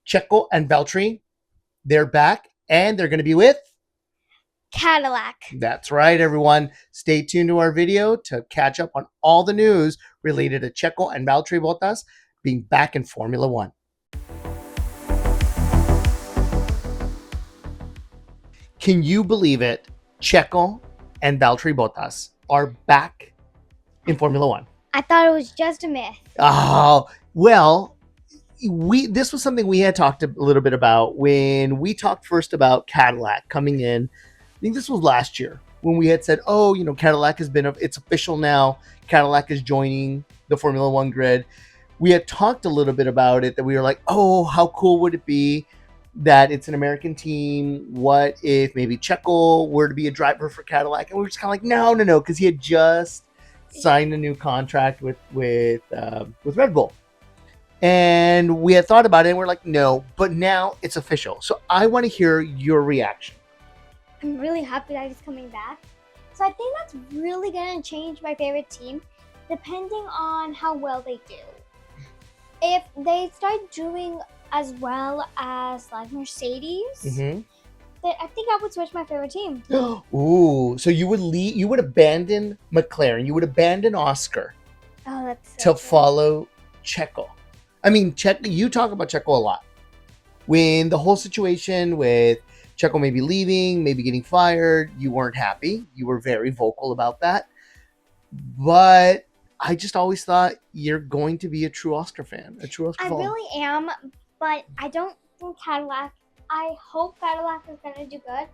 Checo and Valtteri, they're back, and they're going to be with Cadillac. That's right, everyone. Stay tuned to our video to catch up on all the news related to Checo and Valtteri Bottas being back in Formula One. Can you believe it? Checo and Valtteri Bottas are back in Formula One. I thought it was just a myth. Oh, well, this was something we had talked a little bit about when we talked first about Cadillac coming in. I think this was last year when we had said, oh, Cadillac has been, it's official now. Cadillac is joining the Formula One grid. We had talked a little bit about it, that we were like, oh, how cool would it be that it's an American team? What if maybe Checo were to be a driver for Cadillac? And we were just kind of like, no, because he had just signed a new contract with Red Bull. And we had thought about it and we're like, no, but now it's official. So I want to hear your reaction. I'm really happy that he's coming back. So I think that's really going to change my favorite team depending on how well they do. If they start doing as well as like Mercedes, then I think I would switch my favorite team. Ooh, so you would abandon McLaren, you would abandon Oscar to follow Checo. I mean, Checo, you talk about Checo a lot. When the whole situation with Checo maybe leaving, maybe getting fired, you weren't happy. You were very vocal about that. But I just always thought you're going to be a true Oscar fan, a true Oscar fan. I really am, but I don't think Cadillac. I hope Cadillac is going to do good,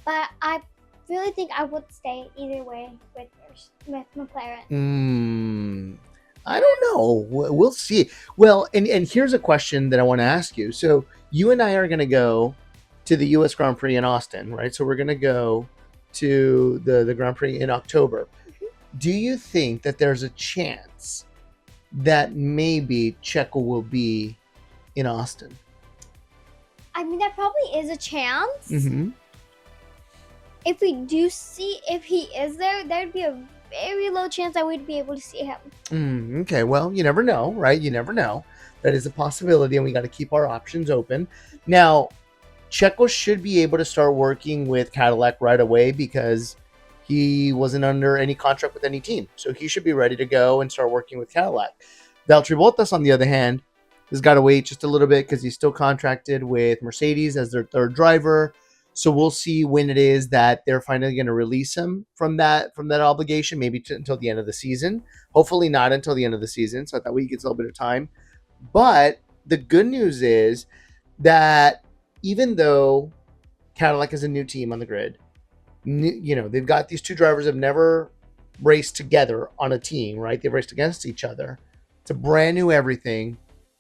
but I really think I would stay either way with McLaren. I don't know. We'll see. Well, and here's a question that I want to ask you. So you and I are going to go to the U.S. Grand Prix in Austin, right? So we're going to go to the Grand Prix in October. Do you think that there's a chance that maybe Checo will be in Austin? I mean, that probably is a chance. If we do see, if he is there, there'd be a very low chance that we'd be able to see him. Okay, well, you never know, right? You never know. That is a possibility, and we got to keep our options open. Now, Checo should be able to start working with Cadillac right away because he wasn't under any contract with any team. So he should be ready to go and start working with Cadillac. Valtteri Bottas, on the other hand, has got to wait just a little bit because he's still contracted with Mercedes as their third driver. So we'll see when it is that they're finally going to release him from that obligation, maybe until the end of the season. Hopefully not until the end of the season, so that way he gets a little bit of time. But the good news is that even though Cadillac is a new team on the grid, they've got these two drivers that have never raced together on a team, right? They've raced against each other. It's a brand new everything.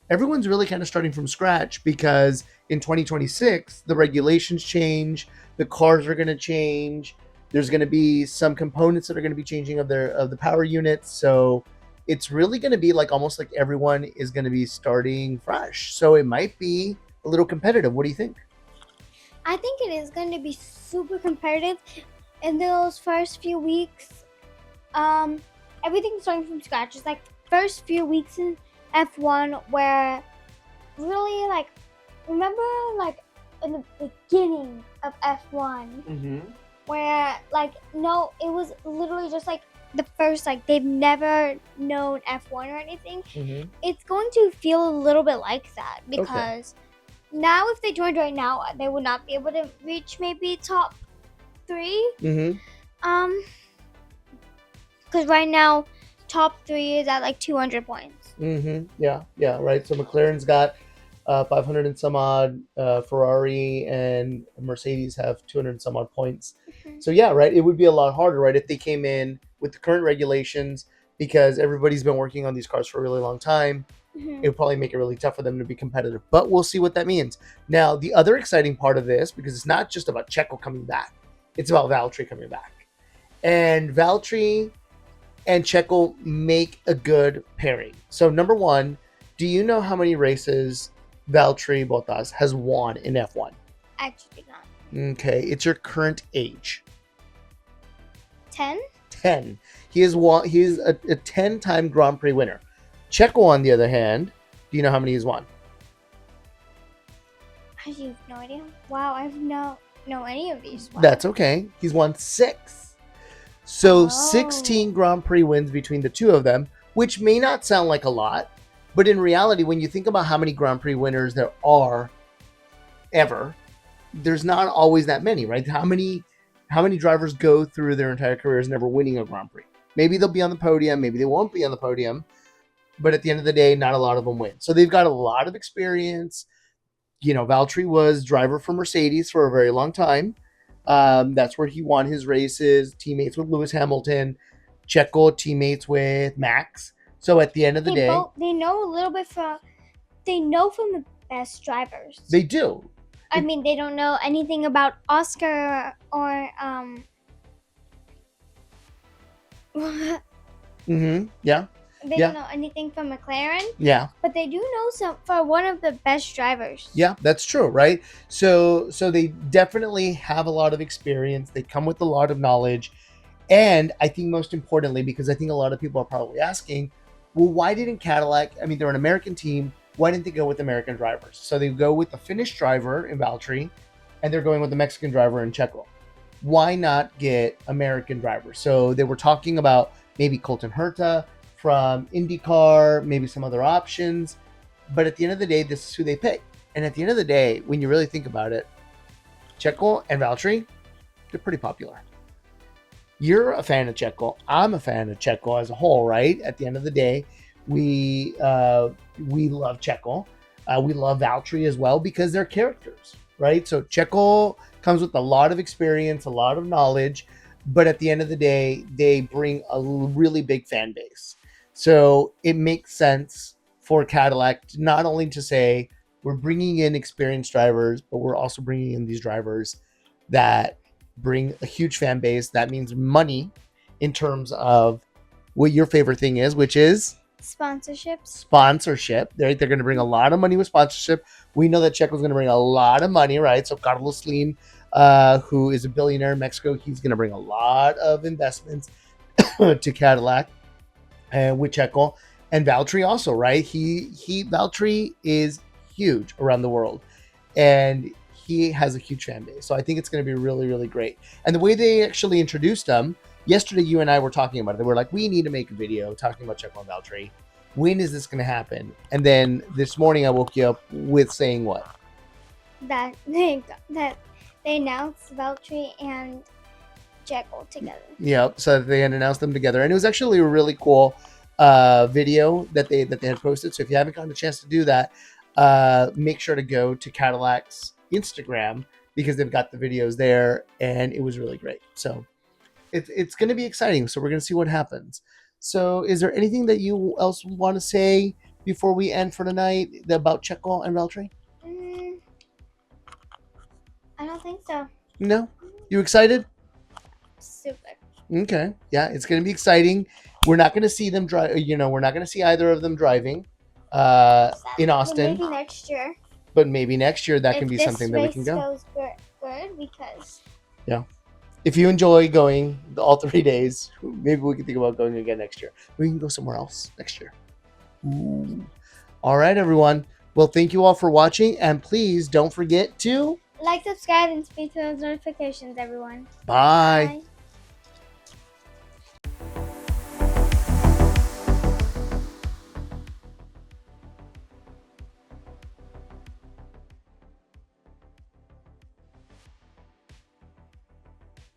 Everyone's really kind of starting from scratch because in 2026, the regulations change. The cars are going to change. There's going to be some components that are going to be changing of the power units. So it's really going to be almost like everyone is going to be starting fresh. So it might be a little competitive. What do you think? I think it is going to be super competitive in those first few weeks. Everything's starting from scratch. It's like first few weeks in F1 where really remember in the beginning of F1 where it was literally just the first they've never known F1 or anything. It's going to feel a little bit like that because now if they joined right now they would not be able to reach maybe top 3 because right now top 3 is at 200 points. Yeah, right. So McLaren's got 500 and some odd, Ferrari and Mercedes have 200 and some odd points. So yeah, right, it would be a lot harder, right, if they came in with the current regulations, because everybody's been working on these cars for a really long time. It would probably make it really tough for them to be competitive, but we'll see what that means. Now, the other exciting part of this, because it's not just about Checo coming back, it's about Valtteri coming back. And Valtteri and Checo make a good pairing. So number one, do you know how many races Valtteri Bottas has won in F1? I actually do not. Okay, it's your current age. 10? 10. He is a 10-time Grand Prix winner. Checo, on the other hand, do you know how many he's won? I have no idea. Wow, I have no know any of these. Wow. That's okay. He's won 6. So Oh. 16 Grand Prix wins between the two of them, which may not sound like a lot, but in reality, when you think about how many Grand Prix winners there are ever, there's not always that many, right? How many drivers go through their entire careers never winning a Grand Prix? Maybe they'll be on the podium, maybe they won't be on the podium, but at the end of the day, not a lot of them win. So they've got a lot of experience. You know, Valtteri was driver for Mercedes for a very long time. That's where he won his races, teammates with Lewis Hamilton, Checo teammates with Max. So at the end of the day, they know a little bit from the best drivers. They do. I mean, they don't know anything about Oscar or Yeah. They don't know anything from McLaren. Yeah. But they do know some for one of the best drivers. Yeah, that's true, right? So they definitely have a lot of experience. They come with a lot of knowledge. And I think most importantly, because I think a lot of people are probably asking, well, why didn't Cadillac, I mean, they're an American team, why didn't they go with American drivers? So they go with the Finnish driver in Valtteri, and they're going with the Mexican driver in Checo. Why not get American drivers? So they were talking about maybe Colton Herta from IndyCar, maybe some other options. But at the end of the day, this is who they pick. And at the end of the day, when you really think about it, Checo and Valtteri, they're pretty popular. You're a fan of Checo. I'm a fan of Checo as a whole, right? At the end of the day, we love Checo. We love Valtteri as well because they're characters, right? So Checo comes with a lot of experience, a lot of knowledge, but at the end of the day, they bring a really big fan base. So it makes sense for Cadillac not only to say we're bringing in experienced drivers, but we're also bringing in these drivers that bring a huge fan base. That means money in terms of what your favorite thing is, which is sponsorship. Right? They're going to bring a lot of money with sponsorship. We know that Checo's going to bring a lot of money, right? So Carlos Slim, who is a billionaire in Mexico, he's going to bring a lot of investments to Cadillac and with Checo and Valtteri also, right? Valtteri is huge around the world, and he has a huge fan base. So I think it's going to be really, really great. And the way they actually introduced him, yesterday you and I were talking about it. They were like, we need to make a video talking about Checo and Valtteri. When is this going to happen? And then this morning I woke you up with saying what? That they announced Valtteri and Checo together. Yep. So they had announced them together, and it was actually a really cool video that they had posted. So if you haven't gotten a chance to do that, make sure to go to Cadillac's Instagram because they've got the videos there, and it was really great. So it's going to be exciting. So we're going to see what happens. So is there anything that you else want to say before we end for tonight about Checo and Valtteri? I don't think so. No? You excited? Super. Okay. Yeah, it's going to be exciting. We're not going to see them drive. We're not going to see either of them driving in Austin. Maybe next year. But maybe next year that can be something that we can go. If this race goes good, because yeah, if you enjoy going all 3 days, maybe we can think about going again next year. We can go somewhere else next year. Ooh. All right, everyone. Well, thank you all for watching, and please don't forget to like, subscribe, and speak to those notifications, everyone. Bye. Bye.